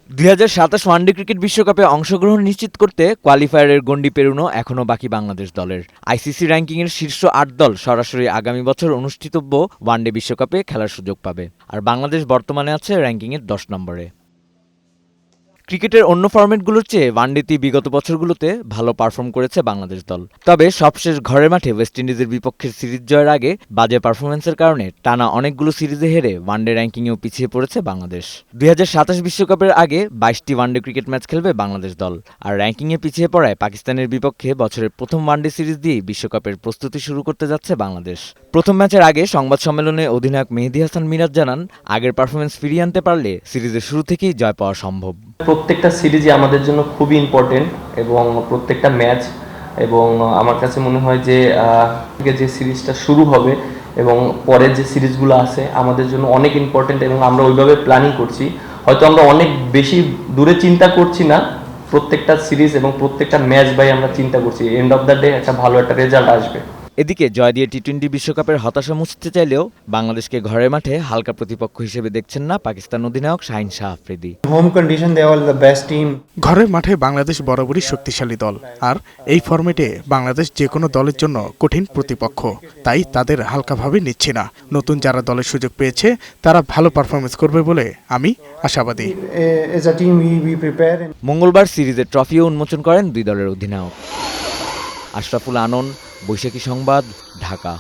2027 one day cricket বিশ্বকাপে অংশগ্রহণ নিশ্চিত করতে কোয়ালিফায়ারের গণ্ডি পেরোনো এখনও বাকি বাংলাদেশ দলের। আইসিসি র্যাঙ্কিংয়ের শীর্ষ 8 দল সরাসরি আগামী বছর অনুষ্ঠিতব্য ওয়ানডে বিশ্বকাপে খেলার সুযোগ পাবে, আর বাংলাদেশ বর্তমানে আছে র্যাঙ্কিংয়ের 10 নম্বরে। ক্রিকেটের অন্য ফরম্যাটগুলোর চেয়ে ওয়ানডেতেই বিগত বছরগুলোতে ভালো পারফর্ম করেছে বাংলাদেশ দল। তবে সবশেষ ঘরের মাঠে ওয়েস্ট ইন্ডিজের বিপক্ষের সিরিজ জয়ের আগে বাজে পারফরম্যান্সের কারণে টানা অনেকগুলো সিরিজে হেরে ওয়ানডে র্যাঙ্কিংয়েও পিছিয়ে পড়েছে বাংলাদেশ। 2027 বিশ্বকাপের আগে 22টি ওয়ানডে ক্রিকেট ম্যাচ খেলবে বাংলাদেশ দল, আর র্যাঙ্কিংয়ে পিছিয়ে পড়ায় পাকিস্তানের বিপক্ষে বছরের প্রথম ওয়ানডে সিরিজ দিয়েই বিশ্বকাপের প্রস্তুতি শুরু করতে যাচ্ছে বাংলাদেশ। প্রথম ম্যাচের আগে সংবাদ সম্মেলনে অধিনায়ক মেহেদী হাসান মিরাজ জানান, আগের পারফরম্যান্স ফিরিয়ে আনতে পারলে সিরিজের শুরু থেকেই জয় পাওয়া সম্ভব। প্রত্যেকটা সিরিজই আমাদের জন্য খুবই ইম্পর্টেন্ট এবং প্রত্যেকটা ম্যাচ, এবং আমার কাছে মনে হয় যে যে সিরিজটা শুরু হবে এবং পরের যে সিরিজগুলো আছে আমাদের জন্য অনেক ইম্পর্টেন্ট, এবং আমরা ওইভাবে প্ল্যানিং করছি। হয়তো আমরা অনেক বেশি দূরে চিন্তা করছি না, প্রত্যেকটা সিরিজ এবং প্রত্যেকটা ম্যাচ বাই আমরা চিন্তা করছি এন্ড অফ দ্য ডে একটা ভালো একটা রেজাল্ট আসবে। এদিকে জয় দিয়ে টি-20 বিশ্বকাপের হতাশা মুছতে চাইলেও বাংলাদেশকে ঘরের মাঠে হালকা প্রতিপক্ষ হিসেবে দেখছেন না পাকিস্তান অধিনায়ক Shaheen Shah Afridi. Home condition they are the best team. ঘরের মাঠে বাংলাদেশ বরাবরই শক্তিশালী দল, আর এই ফরম্যাটে বাংলাদেশ যে কোনো দলের জন্য কঠিন প্রতিপক্ষ, তাই তাদের হালকাভাবে নিচ্ছে না। নতুন যারা দলের সুযোগ পেয়েছে তারা ভালো পারফরমেন্স করবে বলে আমি আশাবাদী। মঙ্গলবার সিরিজের ট্রফিও উন্মোচন করেন দুই দলের অধিনায়ক। আশরাফুল আনন, বৈশাখী সংবাদ, ঢাকা।